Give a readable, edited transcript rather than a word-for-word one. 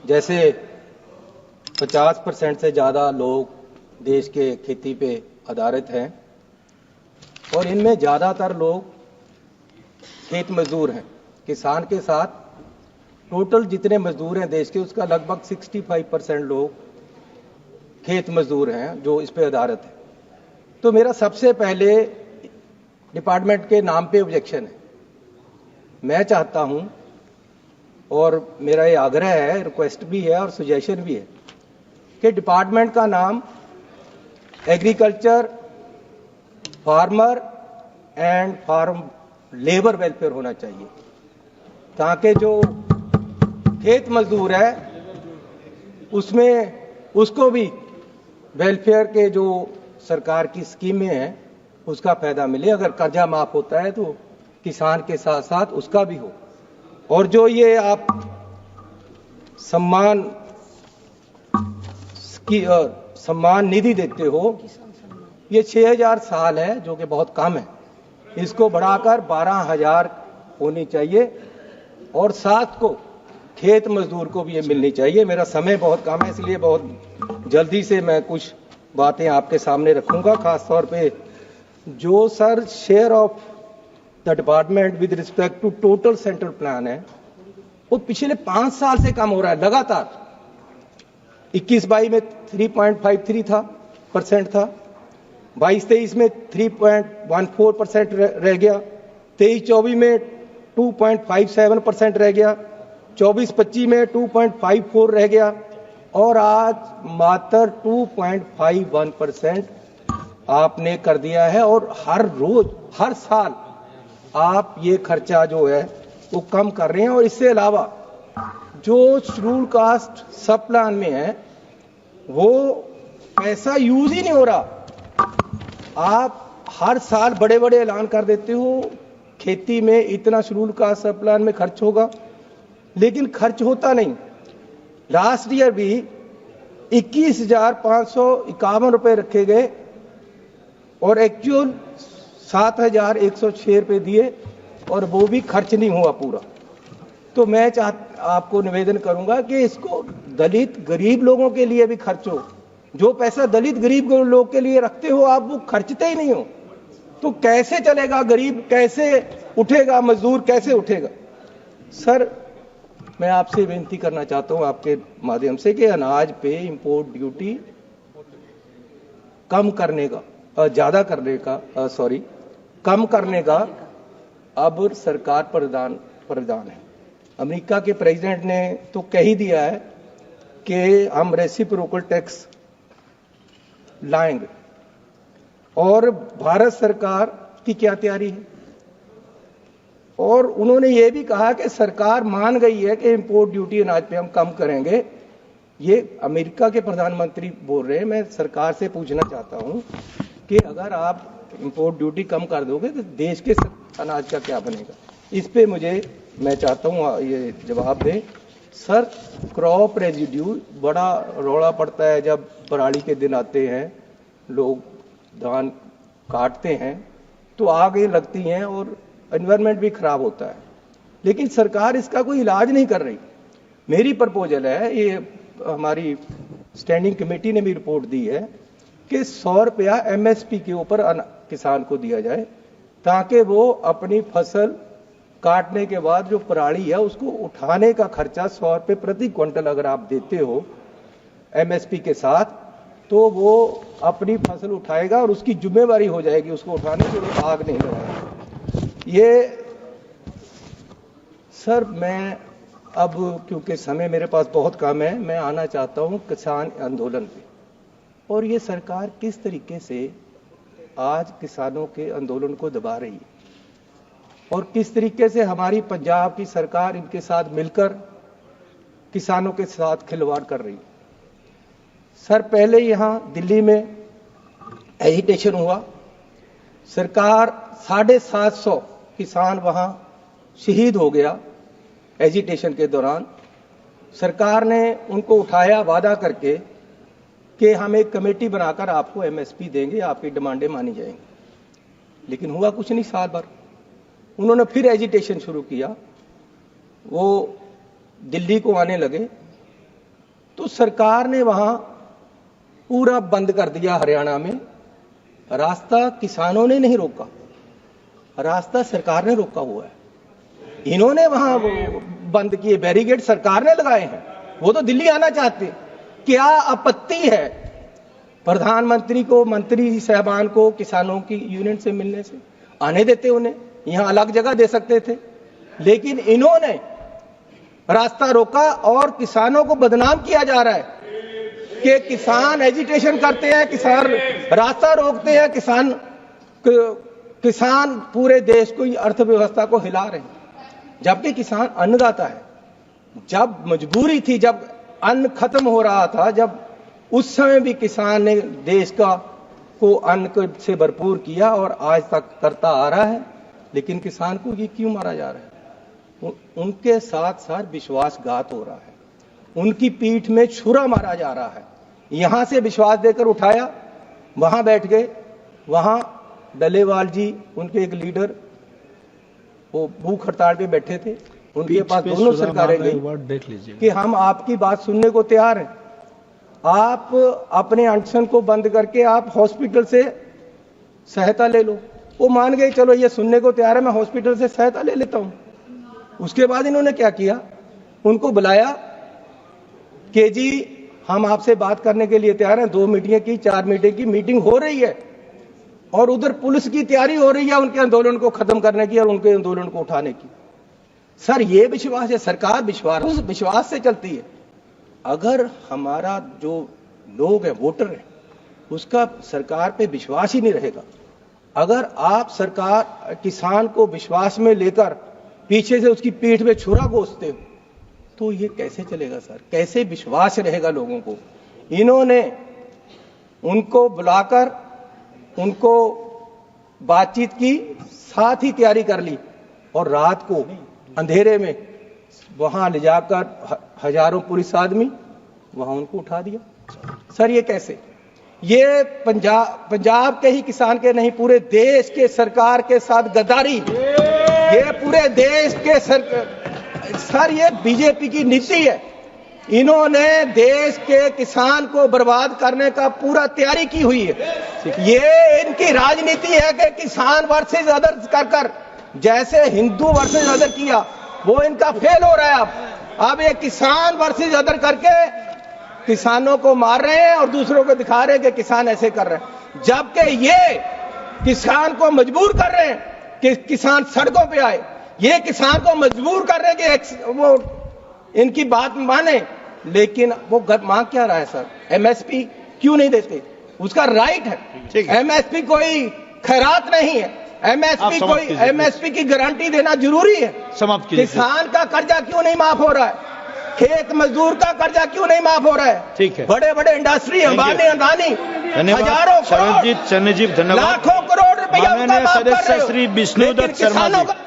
जैसे 50% से ज़्यादा लोग देश के खेती पे आधारित हैं और इनमें ज़्यादातर लोग खेत मजदूर हैं। किसान के साथ टोटल जितने मजदूर हैं देश के, उसका लगभग 65% लोग खेत मजदूर हैं जो इस पे आधारित है। तो मेरा सबसे पहले डिपार्टमेंट के नाम पे ऑब्जेक्शन है। मैं चाहता हूं और मेरा ये आग्रह है, रिक्वेस्ट भी है और सजेशन भी है कि डिपार्टमेंट का नाम agriculture farmer and farm labour welfare होना चाहिए, ताकि जो खेत मजदूर है उसमें उसको भी वेलफेयर के जो सरकार की स्कीमें हैं उसका फायदा मिले। अगर कर्जा माफ होता है तो किसान के साथ साथ उसका भी हो। और जो ये आप सम्मान निधि देते हो, ये 6000 साल है जो कि बहुत कम है, इसको बढ़ाकर 12000 होनी चाहिए और साथ को खेत मजदूर को भी ये मिलनी चाहिए। मेरा समय बहुत कम है, इसलिए बहुत जल्दी से मैं कुछ बातें आपके सामने रखूंगा। खास तौर पे जो sir share of the department with respect to total central plan है, वो पिछले 5 साल से कम हो रहा है लगातार। 21-22 में 3.53 था, 22-23 में 3.14% रह गया, 23-24 में 2.57% रह गया, 24-25 में 2.54 रह गया और आज मात्र 2.51% आपने कर दिया है। और हर रोज हर साल आप ये खर्चा जो है वो कम कर रहे हैं। और इससे अलावा जो शेड्यूल कास्ट सब प्लान में है वो पैसा यूज ही नहीं हो रहा। आप हर साल बड़े बड़े ऐलान कर देते हो खेती में इतना शेड्यूल कास्ट सब प्लान में खर्च होगा, लेकिन खर्च होता नहीं। लास्ट ईयर भी 21,551 रुपए रखे गए और एक्चुअल 7,106 रुपए दिए और वो भी खर्च नहीं हुआ पूरा। तो मैं आपको निवेदन करूंगा कि इसको दलित गरीब लोगों के लिए भी खर्चो। जो पैसा दलित गरीब लोग के लिए रखते हो आप, वो खर्चते ही नहीं हो, तो कैसे चलेगा? गरीब कैसे उठेगा? मजदूर कैसे उठेगा? सर, मैं आपसे विनती करना चाहता हूं आपके माध्यम से कि अनाज पे इंपोर्ट ड्यूटी कम करने का अब सरकार प्रधान है। अमेरिका के प्रेसिडेंट ने तो कह ही दिया है कि हम रेसिप्रोकल टैक्स लाएंगे। और भारत सरकार की क्या तैयारी है? और उन्होंने ये भी कहा कि सरकार मान गई है कि इंपोर्ट ड्यूटी अनाज पे हम कम करेंगे। ये अमेरिका के प्रधानमंत्री बोल रहे हैं। मैं सरकार से पूछना चाहता हूं कि अगर आप इंपोर्ट ड्यूटी कम कर दोगे तो देश के अनाज का क्या बनेगा? इस पे मैं चाहता हूं ये जवाब दें। सर, क्रॉप रेजिड्यू बड़ा रौला पड़ता है जब पराली के दिन आते हैं, लोग धान काटते हैं तो आग लगती हैं और एनवायरनमेंट भी खराब होता है, लेकिन सरकार इसका कोई इलाज नहीं कर रही। मेरी प्रपोजल है, ये हमारी स्टैंडिंग कमेटी ने भी रिपोर्ट दी है कि 100 रुपया एमएसपी के ऊपर किसान को दिया जाए, ताकि वो अपनी फसल काटने के बाद जो पराली है उसको उठाने का खर्चा 100 रुपये प्रति क्विंटल अगर आप देते हो एमएसपी के साथ, तो वो अपनी फसल उठाएगा और उसकी जिम्मेवारी हो जाएगी उसको उठाने के लिए, आग नहीं लगाएगा। ये सर, मैं अब क्योंकि समय मेरे पास बहुत कम है, मैं आना चाहता हूं किसान आंदोलन पे, और ये सरकार किस तरीके से आज किसानों के आंदोलन को दबा रही है और किस तरीके से हमारी पंजाब की सरकार इनके साथ मिलकर किसानों के साथ खिलवाड़ कर रही है। सर, पहले यहां दिल्ली में एजिटेशन हुआ, सरकार 750 किसान वहां शहीद हो गया एजिटेशन के दौरान। सरकार ने उनको उठाया वादा करके कि हम एक कमेटी बनाकर आपको एमएसपी देंगे, आपकी डिमांडें मानी जाएंगी, लेकिन हुआ कुछ नहीं। साल भर उन्होंने फिर एजिटेशन शुरू किया, वो दिल्ली को आने लगे तो सरकार ने वहां पूरा बंद कर दिया। हरियाणा में रास्ता किसानों ने नहीं रोका, रास्ता सरकार ने रोका हुआ है। इन्होंने वहां बंद किए, बैरिकेड सरकार ने लगाए हैं। वो तो दिल्ली आना चाहते। क्या आपत्ति है प्रधानमंत्री को, मंत्री साहबान को किसानों की यूनियन से मिलने से? आने देते उन्हें, यहां अलग जगह दे सकते थे, लेकिन इन्होंने रास्ता रोका और किसानों को बदनाम किया जा रहा है कि किसान एजिटेशन करते हैं, किसान रास्ता रोकते हैं, किसान पूरे देश को, अर्थव्यवस्था को हिला रहे हैं, जबकि किसान अन्नदाता है। जब मजबूरी थी, जब अन्न खत्म हो रहा था, जब उस समय भी किसान ने देश को अन्न से भरपूर किया और आज तक करता आ रहा है। लेकिन किसान को ये क्यों मारा जा रहा है? उनके साथ साथ विश्वासघात हो रहा है, उनकी पीठ में छुरा मारा जा रहा है। यहां से विश्वास देकर उठाया, वहां बैठ गए, वहां डलेवाल जी, उनके एक लीडर, वो भूख हड़ताल पे बैठे थे, उनके पास दोनों सरकारें गई कि हम आपकी बात सुनने को तैयार हैं, आप अपने अनशन को बंद करके आप हॉस्पिटल से सहायता ले लो। वो मान गए, चलो ये सुनने को तैयार है, मैं हॉस्पिटल से सहायता ले लेता हूं। उसके बाद इन्होंने क्या किया, उनको बुलाया कि जी हम आपसे बात करने के लिए तैयार हैं। 2 मीटिंग की, 4 मीटिंग की मीटिंग हो रही है और उधर पुलिस की तैयारी हो रही है उनके आंदोलन को खत्म करने की और उनके आंदोलन को उठाने की। सर ये विश्वास है? सरकार विश्वास से चलती है। अगर हमारा जो लोग है, वोटर है, उसका सरकार पे विश्वास ही नहीं रहेगा, अगर आप सरकार किसान को विश्वास में लेकर पीछे से उसकी पीठ में छुरा घोंसते हो, तो ये कैसे चलेगा सर? कैसे विश्वास रहेगा लोगों को? इन्होंने उनको बुलाकर उनको बातचीत की, साथ ही तैयारी कर ली और रात को अंधेरे में वहां ले जाकर हजारों पुलिस आदमी वहां उनको उठा दिया। सर ये कैसे? ये पंजाब के ही किसान के नहीं, पूरे देश के सरकार के साथ गद्दारी, ये पूरे देश के सर ये बीजेपी की नीति है। इन्होंने देश के किसान को बर्बाद करने का पूरा तैयारी की हुई है। ये इनकी राजनीति है कि किसान वर्सेस अदर कर जैसे हिंदू वर्सेस अदर किया, वो इनका फेल हो रहा है। अब ये किसान वर्सेस अदर करके किसानों को मार रहे हैं और दूसरों को दिखा रहे हैं कि किसान ऐसे कर रहे हैं, जबकि ये किसान को मजबूर कर रहे हैं कि किसान सड़कों पे आए। ये किसान को मजबूर कर रहे हैं कि वो इनकी बात माने, लेकिन वो मांग क्या रहा है सर? एमएसपी क्यों नहीं देते? उसका राइट है। एमएसपी कोई खैरात नहीं है, एमएसपी की गारंटी देना जरूरी है। समाप्त कीजिए। किसान का कर्जा क्यों नहीं माफ हो रहा है? खेत मजदूर का कर्जा क्यों नहीं माफ हो रहा है? ठीक है। बड़े बड़े इंडस्ट्री, अंबानी अदानी हजारों शरणजीत धन्यवाद, लाखों करोड़ रुपया सदस्य श्री विष्णुदत्त शर्मा जी।